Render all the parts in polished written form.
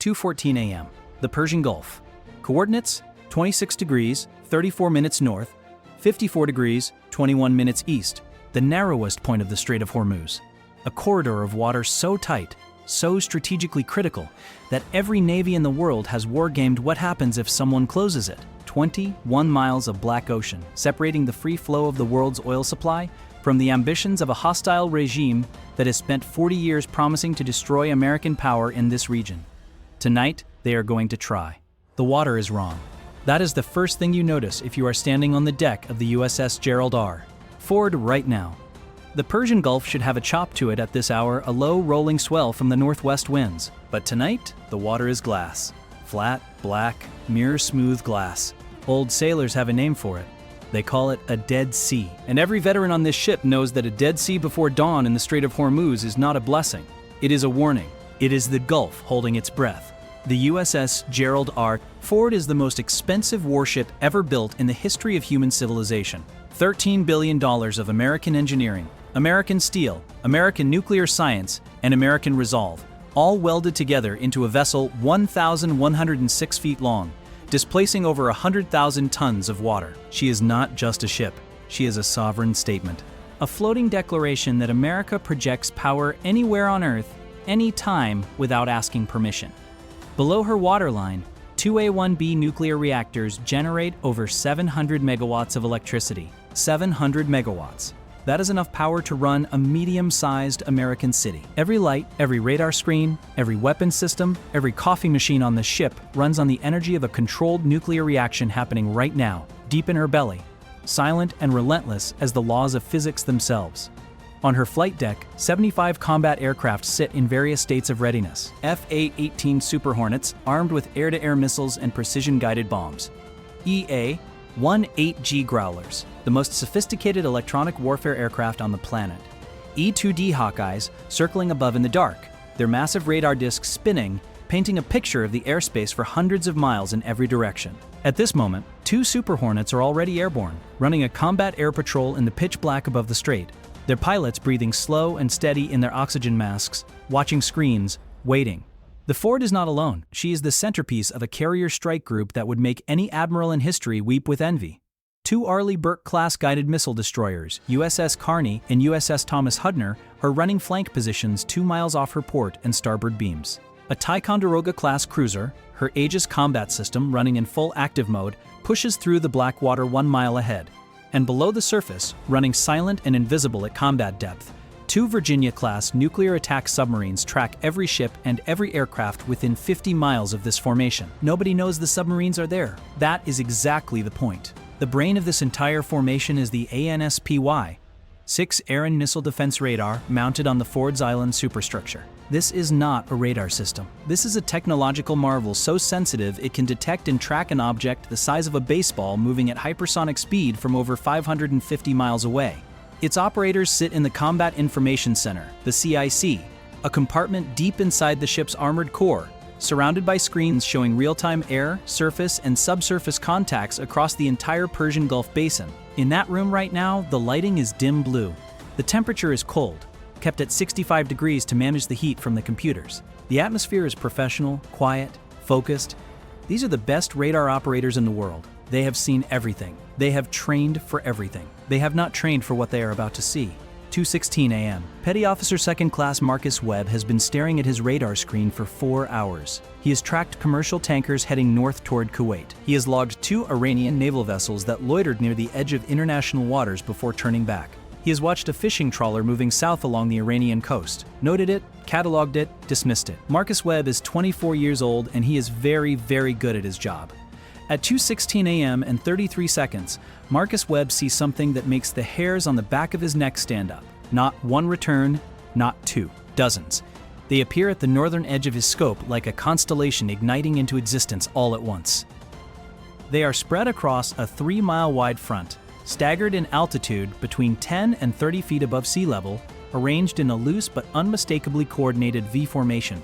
2:14 a.m. The Persian Gulf. Coordinates: 26 degrees, 34 minutes north, 54 degrees, 21 minutes east, the narrowest point of the Strait of Hormuz. A corridor of water so tight, so strategically critical, that every navy in the world has war-gamed what happens if someone closes it. 21 miles of black ocean, separating the free flow of the world's oil supply from the ambitions of a hostile regime that has spent 40 years promising to destroy American power in this region. Tonight, they are going to try. The water is wrong. That is the first thing you notice if you are standing on the deck of the USS Gerald R. Forward right now. The Persian Gulf should have a chop to it at this hour, a low rolling swell from the northwest winds. But tonight, the water is glass. Flat, black, mirror-smooth glass. Old sailors have a name for it. They call it a Dead Sea. And every veteran on this ship knows that a Dead Sea before dawn in the Strait of Hormuz is not a blessing. It is a warning. It is the Gulf holding its breath. The USS Gerald R. Ford is the most expensive warship ever built in the history of human civilization. $13 billion of American engineering, American steel, American nuclear science, and American resolve, all welded together into a vessel 1,106 feet long, displacing over 100,000 tons of water. She is not just a ship, she is a sovereign statement. A floating declaration that America projects power anywhere on Earth, anytime, without asking permission. Below her waterline, two A1B nuclear reactors generate over 700 megawatts of electricity. 700 megawatts. That is enough power to run a medium-sized American city. Every light, every radar screen, every weapon system, every coffee machine on the ship runs on the energy of a controlled nuclear reaction happening right now, deep in her belly, silent and relentless as the laws of physics themselves. On her flight deck, 75 combat aircraft sit in various states of readiness. F-A-18 Super Hornets, armed with air-to-air missiles and precision-guided bombs. EA-18G Growlers, the most sophisticated electronic warfare aircraft on the planet. E-2D Hawkeyes, circling above in the dark, their massive radar discs spinning, painting a picture of the airspace for hundreds of miles in every direction. At this moment, two Super Hornets are already airborne, running a combat air patrol in the pitch black above the strait. Their pilots breathing slow and steady in their oxygen masks, watching screens, waiting. The Ford is not alone. She is the centerpiece of a carrier strike group that would make any admiral in history weep with envy. Two Arleigh Burke-class guided missile destroyers, USS Carney and USS Thomas Hudner, are running flank positions 2 miles off her port and starboard beams. A Ticonderoga-class cruiser, her Aegis combat system running in full active mode, pushes through the black water 1 mile ahead. And below the surface, running silent and invisible at combat depth, two Virginia-class nuclear attack submarines track every ship and every aircraft within 50 miles of this formation. Nobody knows the submarines are there. That is exactly the point. The brain of this entire formation is the ANSPY, 6 air and missile defense radar mounted on the Ford's Island superstructure. This is not a radar system. This is a technological marvel so sensitive it can detect and track an object the size of a baseball moving at hypersonic speed from over 550 miles away. Its operators sit in the Combat Information Center, the CIC, a compartment deep inside the ship's armored core, surrounded by screens showing real-time air, surface, and subsurface contacts across the entire Persian Gulf basin. In that room right now, the lighting is dim blue. The temperature is cold, kept at 65 degrees to manage the heat from the computers. The atmosphere is professional, quiet, focused. These are the best radar operators in the world. They have seen everything. They have trained for everything. They have not trained for what they are about to see. 2:16 a.m. Petty Officer 2nd Class Marcus Webb has been staring at his radar screen for 4 hours. He has tracked commercial tankers heading north toward Kuwait. He has logged 2 Iranian naval vessels that loitered near the edge of international waters before turning back. He has watched a fishing trawler moving south along the Iranian coast, noted it, cataloged it, dismissed it. Marcus Webb is 24 years old and he is very, very good at his job. At 2:16 a.m. and 33 seconds, Marcus Webb sees something that makes the hairs on the back of his neck stand up. Not one return, not two, dozens. They appear at the northern edge of his scope like a constellation igniting into existence all at once. They are spread across a 3-mile-wide front, staggered in altitude between 10 and 30 feet above sea level, arranged in a loose but unmistakably coordinated V formation.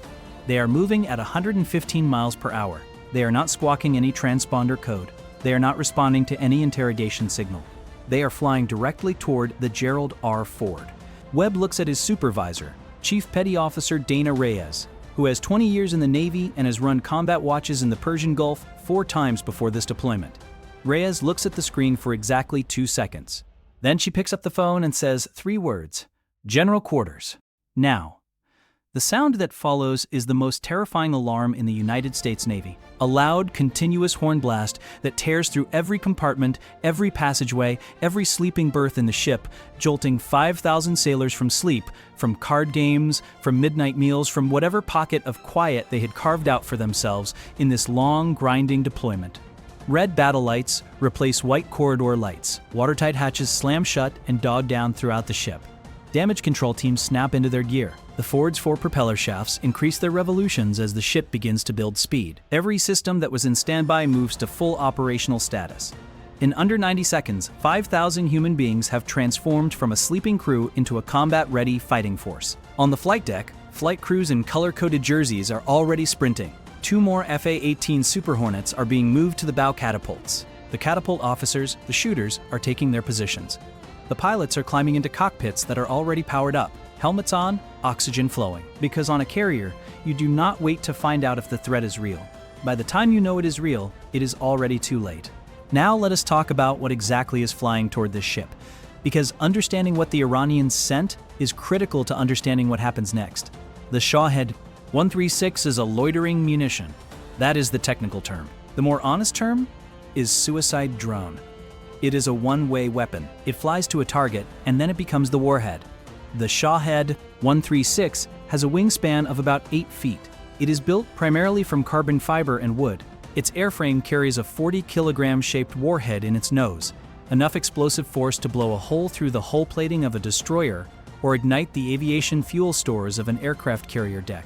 They are moving at 115 miles per hour. They are not squawking any transponder code. They are not responding to any interrogation signal. They are flying directly toward the Gerald R. Ford. Webb looks at his supervisor, Chief Petty Officer Dana Reyes. who has 20 years in the Navy and has run combat watches in the Persian Gulf 4 times before this deployment. Reyes looks at the screen for exactly 2 seconds. Then she picks up the phone and says 3 words: General Quarters. Now. The sound that follows is the most terrifying alarm in the United States Navy. A loud, continuous horn blast that tears through every compartment, every passageway, every sleeping berth in the ship, jolting 5,000 sailors from sleep, from card games, from midnight meals, from whatever pocket of quiet they had carved out for themselves in this long, grinding deployment. Red battle lights replace white corridor lights. Watertight hatches slam shut and dog down throughout the ship. Damage control teams snap into their gear. The Ford's 4 propeller shafts increase their revolutions as the ship begins to build speed. Every system that was in standby moves to full operational status. In under 90 seconds, 5,000 human beings have transformed from a sleeping crew into a combat-ready fighting force. On the flight deck, flight crews in color-coded jerseys are already sprinting. 2 more FA-18 Super Hornets are being moved to the bow catapults. The catapult officers, the shooters, are taking their positions. The pilots are climbing into cockpits that are already powered up. Helmets on, oxygen flowing. Because on a carrier, you do not wait to find out if the threat is real. By the time you know it is real, it is already too late. Now let us talk about what exactly is flying toward this ship. Because understanding what the Iranians sent is critical to understanding what happens next. The Shahed 136 is a loitering munition. That is the technical term. The more honest term is suicide drone. It is a one-way weapon. It flies to a target, and then it becomes the warhead. The Shahed 136 has a wingspan of about 8 feet. It is built primarily from carbon fiber and wood. Its airframe carries a 40-kilogram shaped warhead in its nose, enough explosive force to blow a hole through the hull plating of a destroyer or ignite the aviation fuel stores of an aircraft carrier deck.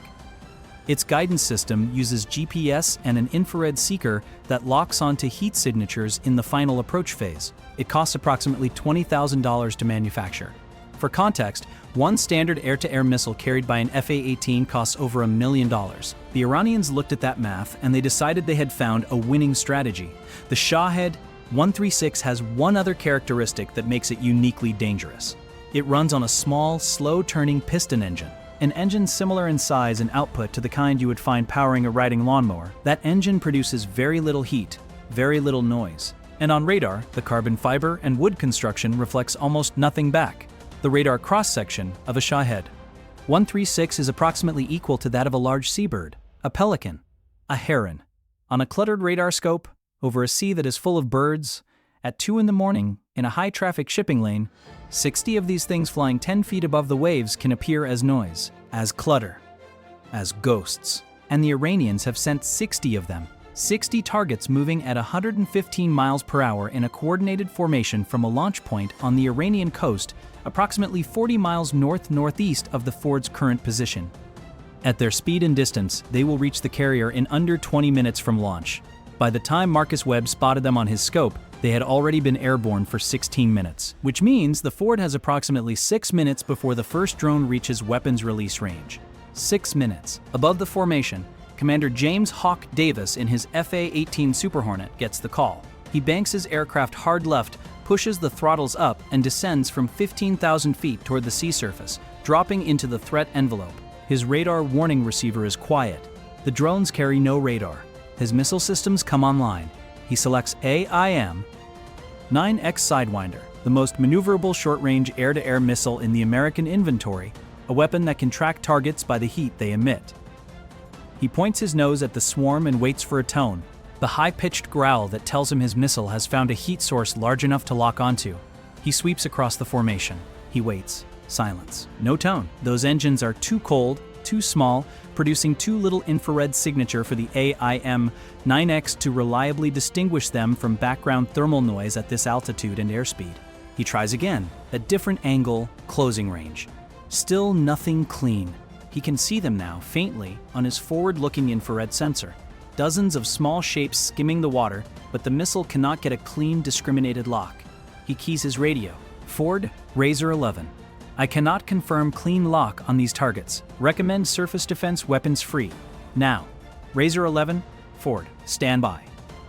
Its guidance system uses GPS and an infrared seeker that locks onto heat signatures in the final approach phase. It costs approximately $20,000 to manufacture. For context, one standard air-to-air missile carried by an FA-18 costs over $1 million. The Iranians looked at that math and they decided they had found a winning strategy. The Shahed 136 has one other characteristic that makes it uniquely dangerous. It runs on a small, slow-turning piston engine. An engine similar in size and output to the kind you would find powering a riding lawnmower. That engine produces very little heat, very little noise. And on radar, the carbon fiber and wood construction reflects almost nothing back. The radar cross-section of a Shahed 136 is approximately equal to that of a large seabird, a pelican, a heron. On a cluttered radar scope, over a sea that is full of birds, at 2 in the morning, in a high-traffic shipping lane, 60 of these things flying 10 feet above the waves can appear as noise, as clutter, as ghosts. And the Iranians have sent 60 of them. 60 targets moving at 115 miles per hour in a coordinated formation from a launch point on the Iranian coast, approximately 40 miles north-northeast of the Ford's current position. At their speed and distance, they will reach the carrier in under 20 minutes from launch. By the time Marcus Webb spotted them on his scope, they had already been airborne for 16 minutes, which means the Ford has approximately 6 minutes before the first drone reaches weapons release range. 6 minutes. Above the formation, Commander James Hawk Davis in his FA-18 Super Hornet gets the call. He banks his aircraft hard left, pushes the throttles up, and descends from 15,000 feet toward the sea surface, dropping into the threat envelope. His radar warning receiver is quiet. The drones carry no radar. His missile systems come online. He selects AIM 9X Sidewinder, the most maneuverable short-range air-to-air missile in the American inventory, a weapon that can track targets by the heat they emit. He points his nose at the swarm and waits for a tone, the high-pitched growl that tells him his missile has found a heat source large enough to lock onto. He sweeps across the formation. He waits. Silence. No tone. Those engines are too cold, too small, producing too little infrared signature for the AIM 9X to reliably distinguish them from background thermal noise at this altitude and airspeed. He tries again, at different angle, closing range. Still nothing clean. He can see them now, faintly, on his forward-looking infrared sensor. Dozens of small shapes skimming the water, but the missile cannot get a clean, discriminated lock. He keys his radio. Ford, Razor 11. I cannot confirm clean lock on these targets. Recommend surface defense weapons free. Now. Razor 11, Ford, stand by.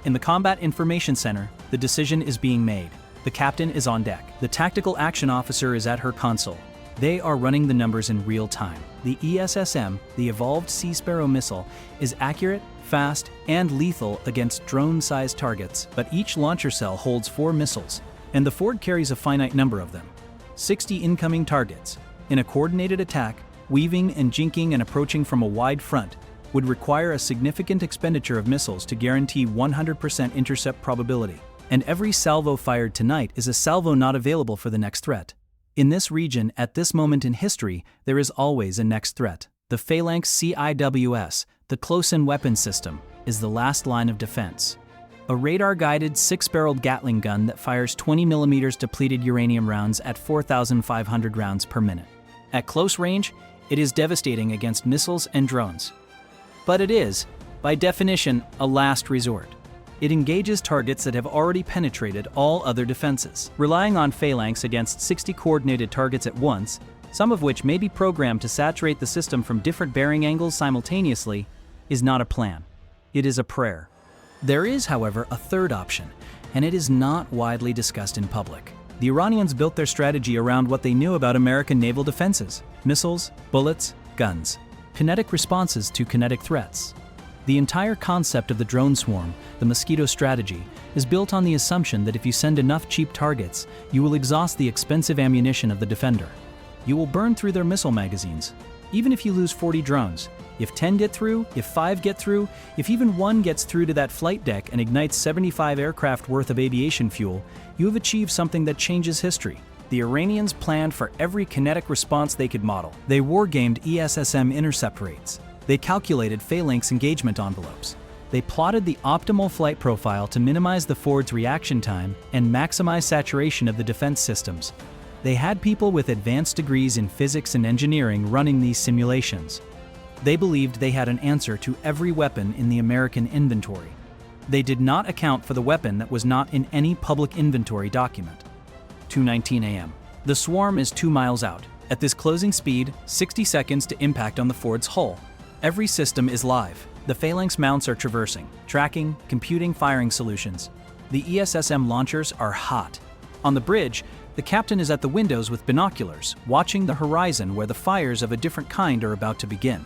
In the Combat Information Center, the decision is being made. The captain is on deck. The tactical action officer is at her console. They are running the numbers in real time. The ESSM, the Evolved Sea Sparrow missile, is accurate, fast, and lethal against drone-sized targets, but each launcher cell holds 4 missiles, and the Ford carries a finite number of them. 60 incoming targets. In a coordinated attack, weaving and jinking and approaching from a wide front would require a significant expenditure of missiles to guarantee 100% intercept probability. And every salvo fired tonight is a salvo not available for the next threat. In this region, at this moment in history, there is always a next threat. The Phalanx CIWS, the close-in weapon system, is the last line of defense. A radar-guided 6-barreled Gatling gun that fires 20mm depleted uranium rounds at 4,500 rounds per minute. At close range, it is devastating against missiles and drones. But it is, by definition, a last resort. It engages targets that have already penetrated all other defenses. Relying on Phalanx against 60 coordinated targets at once, some of which may be programmed to saturate the system from different bearing angles simultaneously, is not a plan. It is a prayer. There is, however, a third option, and it is not widely discussed in public. The Iranians built their strategy around what they knew about American naval defenses: missiles, bullets, guns, kinetic responses to kinetic threats. The entire concept of the drone swarm, the mosquito strategy, is built on the assumption that if you send enough cheap targets, you will exhaust the expensive ammunition of the defender. You will burn through their missile magazines. Even if you lose 40 drones, if 10 get through, if 5 get through, if even 1 gets through to that flight deck and ignites 75 aircraft worth of aviation fuel, you have achieved something that changes history. The Iranians planned for every kinetic response they could model. They wargamed ESSM intercept rates. They calculated Phalanx engagement envelopes. They plotted the optimal flight profile to minimize the Ford's reaction time and maximize saturation of the defense systems. They had people with advanced degrees in physics and engineering running these simulations. They believed they had an answer to every weapon in the American inventory. They did not account for the weapon that was not in any public inventory document. 2:19 a.m. The swarm is 2 miles out. At this closing speed, 60 seconds to impact on the Ford's hull. Every system is live. The Phalanx mounts are traversing, tracking, computing firing solutions. The ESSM launchers are hot. On the bridge, the captain is at the windows with binoculars, watching the horizon where the fires of a different kind are about to begin.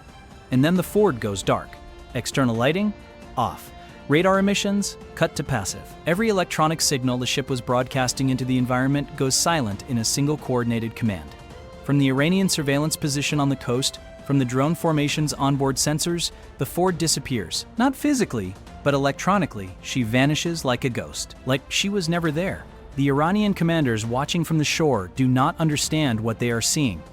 And then the Ford goes dark. External lighting? Off. Radar emissions? Cut to passive. Every electronic signal the ship was broadcasting into the environment goes silent in a single coordinated command. From the Iranian surveillance position on the coast, from the drone formation's onboard sensors, the Ford disappears. Not physically, but electronically, she vanishes like a ghost, like she was never there. The Iranian commanders watching from the shore do not understand what they are seeing.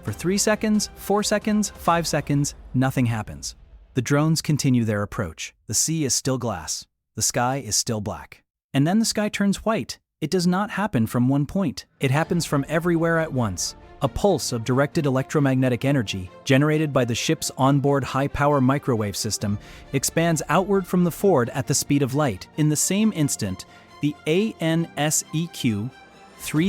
For 3 seconds, 4 seconds, 5 seconds, nothing happens. The drones continue their approach. The sea is still glass. The sky is still black. And then the sky turns white. It does not happen from one point. It happens from everywhere at once. A pulse of directed electromagnetic energy, generated by the ship's onboard high-power microwave system, expands outward from the Ford at the speed of light. In the same instant, the ANSEQ-3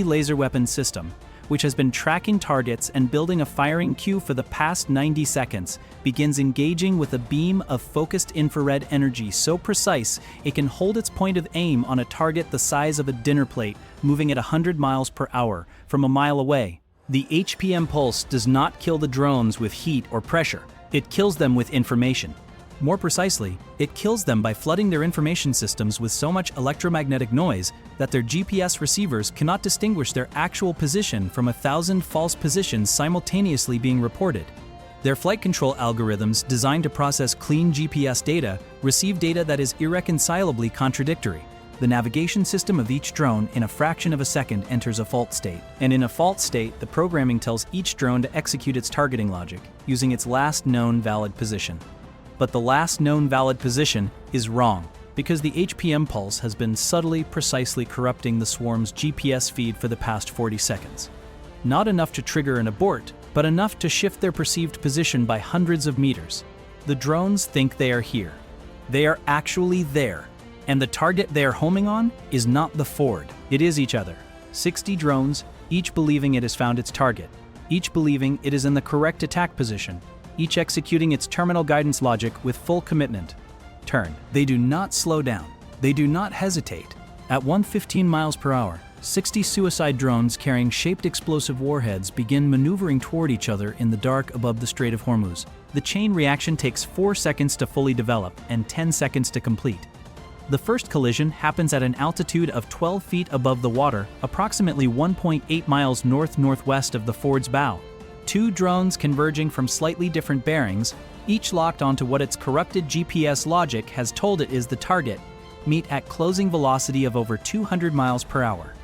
laser weapon system, which has been tracking targets and building a firing queue for the past 90 seconds, begins engaging with a beam of focused infrared energy so precise it can hold its point of aim on a target the size of a dinner plate, moving at 100 miles per hour from a mile away. The HPM pulse does not kill the drones with heat or pressure. It kills them with information. More precisely, it kills them by flooding their information systems with so much electromagnetic noise that their GPS receivers cannot distinguish their actual position from 1,000 false positions simultaneously being reported. Their flight control algorithms, designed to process clean GPS data, receive data that is irreconcilably contradictory. The navigation system of each drone in a fraction of a second enters a fault state. And in a fault state, the programming tells each drone to execute its targeting logic, using its last known valid position. But the last known valid position is wrong, because the HPM pulse has been subtly, precisely corrupting the swarm's GPS feed for the past 40 seconds. Not enough to trigger an abort, but enough to shift their perceived position by hundreds of meters. The drones think they are here. They are actually there. And the target they are homing on is not the Ford. It is each other. 60 drones, each believing it has found its target, each believing it is in the correct attack position, each executing its terminal guidance logic with full commitment. Turn. They do not slow down. They do not hesitate. At 115 miles per hour, 60 suicide drones carrying shaped explosive warheads begin maneuvering toward each other in the dark above the Strait of Hormuz. The chain reaction takes 4 seconds to fully develop and 10 seconds to complete. The first collision happens at an altitude of 12 feet above the water, approximately 1.8 miles north-northwest of the Ford's bow. 2 drones converging from slightly different bearings, each locked onto what its corrupted GPS logic has told it is the target, meet at closing velocity of over 200 miles per hour.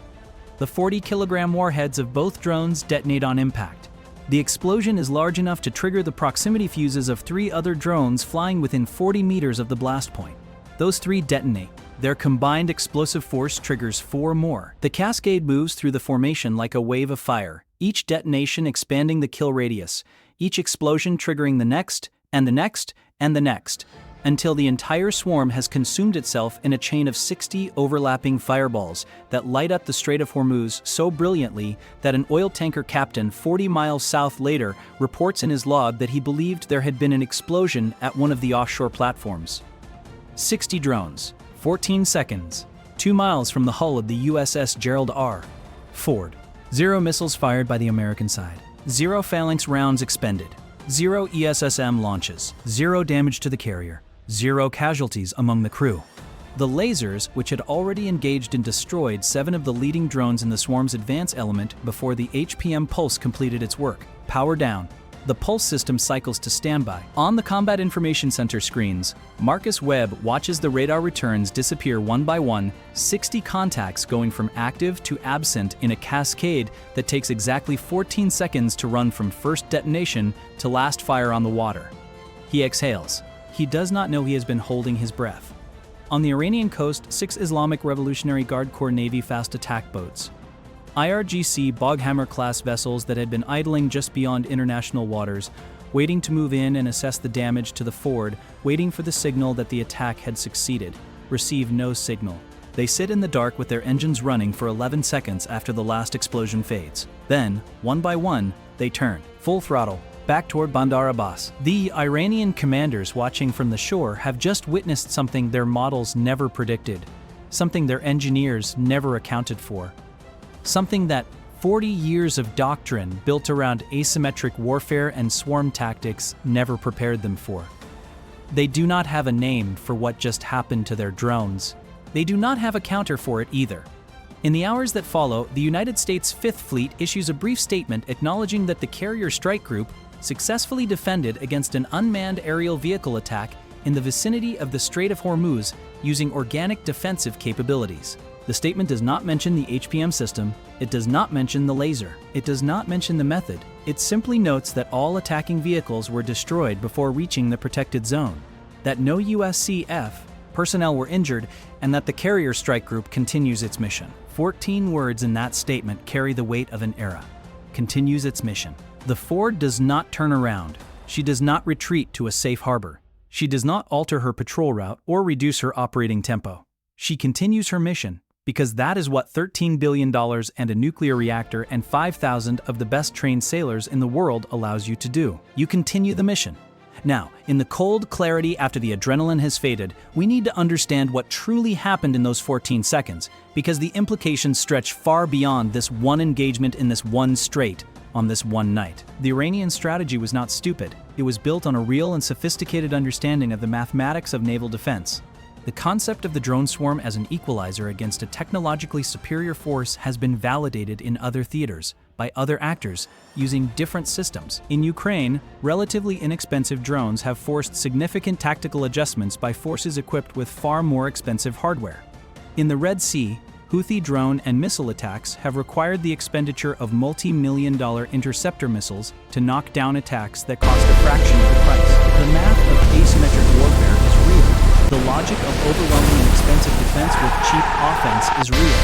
The 40-kilogram warheads of both drones detonate on impact. The explosion is large enough to trigger the proximity fuses of 3 other drones flying within 40 meters of the blast point. Those 3 detonate. Their combined explosive force triggers 4 more. The cascade moves through the formation like a wave of fire, each detonation expanding the kill radius, each explosion triggering the next, and the next, and the next, until the entire swarm has consumed itself in a chain of 60 overlapping fireballs that light up the Strait of Hormuz so brilliantly that an oil tanker captain 40 miles south later reports in his log that he believed there had been an explosion at one of the offshore platforms. 60 drones, 14 seconds, 2 miles from the hull of the USS Gerald R. Ford. 0 missiles fired by the American side. 0 phalanx rounds expended. 0 ESSM launches. 0 damage to the carrier. 0 casualties among the crew. The lasers, which had already engaged and destroyed 7 of the leading drones in the swarm's advance element before the HPM pulse completed its work, power down. The pulse system cycles to standby. On the Combat Information Center screens, Marcus Webb watches the radar returns disappear one by one, 60 contacts going from active to absent in a cascade that takes exactly 14 seconds to run from first detonation to last fire on the water. He exhales. He does not know he has been holding his breath. On the Iranian coast, 6 Islamic Revolutionary Guard Corps Navy fast attack boats, IRGC Boghammer-class vessels that had been idling just beyond international waters, waiting to move in and assess the damage to the Ford, waiting for the signal that the attack had succeeded, receive no signal. They sit in the dark with their engines running for 11 seconds after the last explosion fades. Then, one by one, they turn, full throttle, back toward Bandar Abbas. The Iranian commanders watching from the shore have just witnessed something their models never predicted, something their engineers never accounted for. Something that 40 years of doctrine built around asymmetric warfare and swarm tactics never prepared them for. They do not have a name for what just happened to their drones. They do not have a counter for it either. In the hours that follow, the United States Fifth Fleet issues a brief statement acknowledging that the Carrier Strike Group successfully defended against an unmanned aerial vehicle attack in the vicinity of the Strait of Hormuz using organic defensive capabilities. The statement does not mention the HPM system, it does not mention the laser, it does not mention the method, it simply notes that all attacking vehicles were destroyed before reaching the protected zone, that no USCF personnel were injured, and that the Carrier Strike Group continues its mission. 14 words in that statement carry the weight of an era. Continues its mission. The Ford does not turn around. She does not retreat to a safe harbor. She does not alter her patrol route or reduce her operating tempo. She continues her mission, because that is what $13 billion and a nuclear reactor and 5,000 of the best trained sailors in the world allows you to do. You continue the mission. Now, in the cold clarity after the adrenaline has faded, we need to understand what truly happened in those 14 seconds, because the implications stretch far beyond this one engagement in this one strait on this one night. The Iranian strategy was not stupid. It was built on a real and sophisticated understanding of the mathematics of naval defense. The concept of the drone swarm as an equalizer against a technologically superior force has been validated in other theaters, by other actors, using different systems. In Ukraine, relatively inexpensive drones have forced significant tactical adjustments by forces equipped with far more expensive hardware. In the Red Sea, Houthi drone and missile attacks have required the expenditure of multi-million-dollar interceptor missiles to knock down attacks that cost a fraction of the price. The math of asymmetric warfare is real. The logic of overwhelming and expensive defense with cheap offense is real.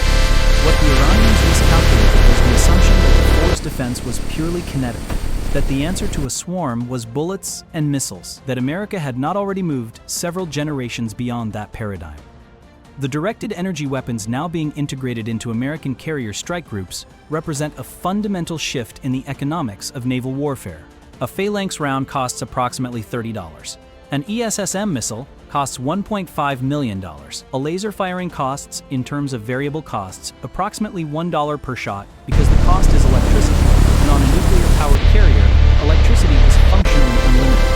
What the Iranians miscalculated was the assumption that the Ford's defense was purely kinetic, that the answer to a swarm was bullets and missiles, that America had not already moved several generations beyond that paradigm. The directed energy weapons now being integrated into American carrier strike groups represent a fundamental shift in the economics of naval warfare. A phalanx round costs approximately $30. An ESSM missile costs $1.5 million. A laser firing costs, in terms of variable costs, approximately $1 per shot because the cost is electricity, and on a nuclear-powered carrier, electricity is functionally unlimited.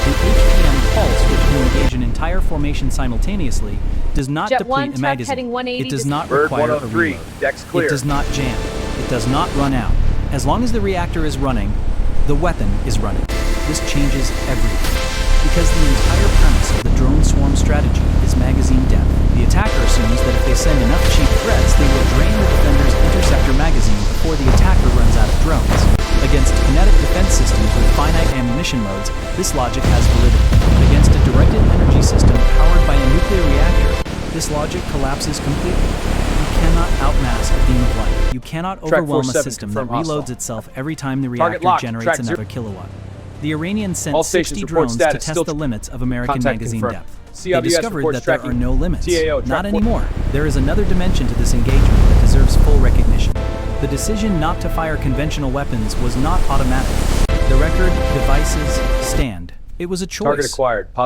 The HPM pulse, which can engage an entire formation simultaneously, does not deplete a magazine. It does not require a reload. It does not jam. It does not run out. As long as the reactor is running, the weapon is running. This changes everything. Because the entire premise of the drone swarm strategy is magazine depth. The attacker assumes that if they send enough cheap threats, they will drain the defender's interceptor magazine before the attacker runs out of drones. Against kinetic defense systems with finite ammunition modes, this logic has validity. Against a directed energy system powered by a nuclear reactor, this logic collapses completely. You cannot outmass a beam of light. You cannot overwhelm a system that reloads itself every time the reactor generates another kilowatt. The Iranians sent 60 drones to test the limits of American magazine depth. They discovered that there are no limits. Not anymore. There is another dimension to this engagement that deserves full recognition. The decision not to fire conventional weapons was not automatic. The record devices stand. It was a choice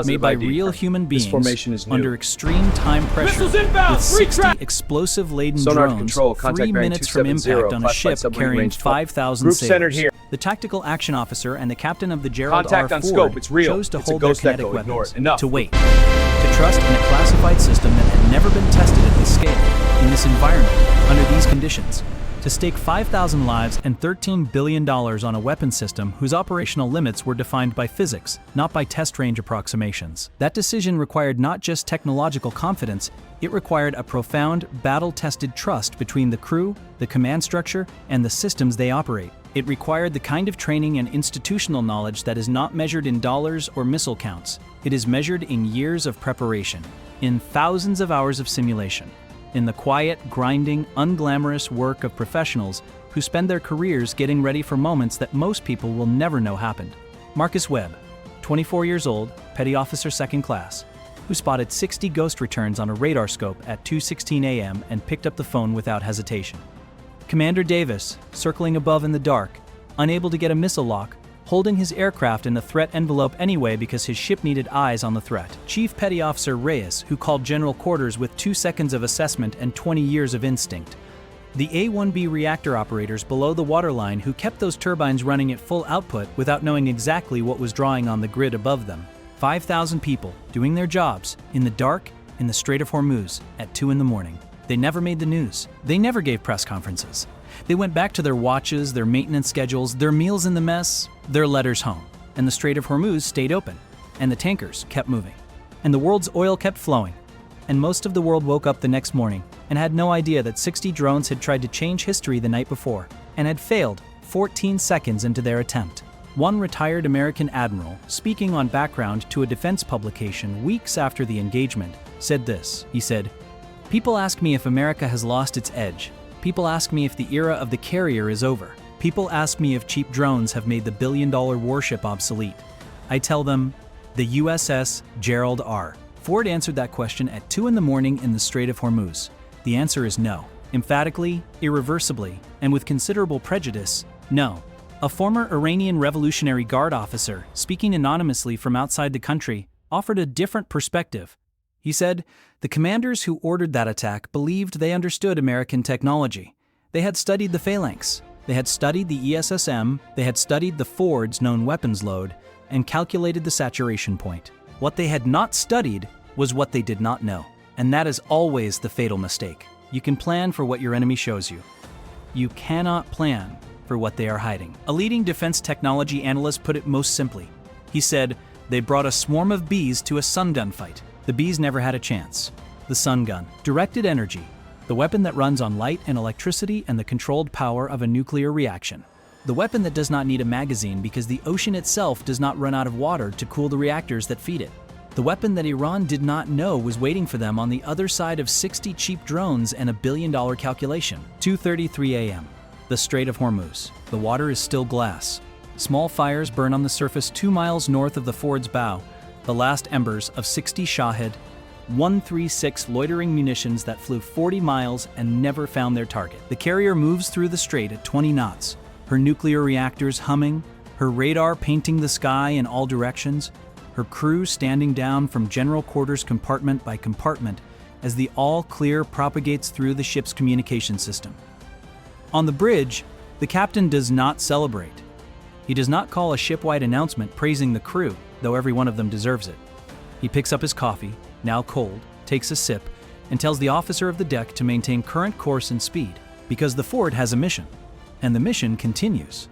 made by real human beings under extreme time pressure with 60 explosive-laden drones 3 minutes from impact on a ship carrying 5,000 sailors. The tactical action officer and the captain of the Gerald R chose to hold their kinetic weapons, to wait, to trust in a classified system that had never been tested at this scale, in this environment, under these conditions. To stake 5,000 lives and $13 billion on a weapon system whose operational limits were defined by physics, not by test range approximations. That decision required not just technological confidence, it required a profound, battle-tested trust between the crew, the command structure, and the systems they operate. It required the kind of training and institutional knowledge that is not measured in dollars or missile counts. It is measured in years of preparation, in thousands of hours of simulation, in the quiet, grinding, unglamorous work of professionals who spend their careers getting ready for moments that most people will never know happened. Marcus Webb, 24 years old, Petty Officer 2nd Class, who spotted 60 ghost returns on a radar scope at 2:16 a.m. and picked up the phone without hesitation. Commander Davis, circling above in the dark, unable to get a missile lock, holding his aircraft in the threat envelope anyway because his ship needed eyes on the threat. Chief Petty Officer Reyes, who called General Quarters with 2 seconds of assessment and 20 years of instinct. The A-1B reactor operators below the waterline who kept those turbines running at full output without knowing exactly what was drawing on the grid above them. 5,000 people doing their jobs in the dark in the Strait of Hormuz at 2 in the morning. They never made the news. They never gave press conferences. They went back to their watches, their maintenance schedules, their meals in the mess, their letters home. And the Strait of Hormuz stayed open, and the tankers kept moving, and the world's oil kept flowing. And most of the world woke up the next morning and had no idea that 60 drones had tried to change history the night before and had failed 14 seconds into their attempt. One retired American admiral, speaking on background to a defense publication weeks after the engagement, said this. He said, "People ask me if America has lost its edge. People ask me if the era of the carrier is over. People ask me if cheap drones have made the billion-dollar warship obsolete. I tell them, the USS Gerald R." Ford answered that question at 2 in the morning in the Strait of Hormuz. The answer is no. Emphatically, irreversibly, and with considerable prejudice, no. A former Iranian Revolutionary Guard officer, speaking anonymously from outside the country, offered a different perspective. He said, "The commanders who ordered that attack believed they understood American technology. They had studied the phalanx. They had studied the ESSM. They had studied the Ford's known weapons load and calculated the saturation point. What they had not studied was what they did not know. And that is always the fatal mistake. You can plan for what your enemy shows you. You cannot plan for what they are hiding." A leading defense technology analyst put it most simply. He said, "They brought a swarm of bees to a sun gun fight. The bees never had a chance. The sun gun. Directed energy. The weapon that runs on light and electricity and the controlled power of a nuclear reaction. The weapon that does not need a magazine because the ocean itself does not run out of water to cool the reactors that feed it. The weapon that Iran did not know was waiting for them on the other side of 60 cheap drones and a billion-dollar calculation." 2:33 a.m. The Strait of Hormuz. The water is still glass. Small fires burn on the surface 2 miles north of the Ford's bow, the last embers of 60 Shahed 136 loitering munitions that flew 40 miles and never found their target. The carrier moves through the strait at 20 knots, her nuclear reactors humming, her radar painting the sky in all directions. her crew standing down from general quarters compartment by compartment as the all-clear propagates through the ship's communication system. On the bridge, the captain does not celebrate. He does not call a shipwide announcement praising the crew, though every one of them deserves it. He picks up his coffee, now cold, takes a sip, and tells the officer of the deck to maintain current course and speed, because the Ford has a mission, and the mission continues.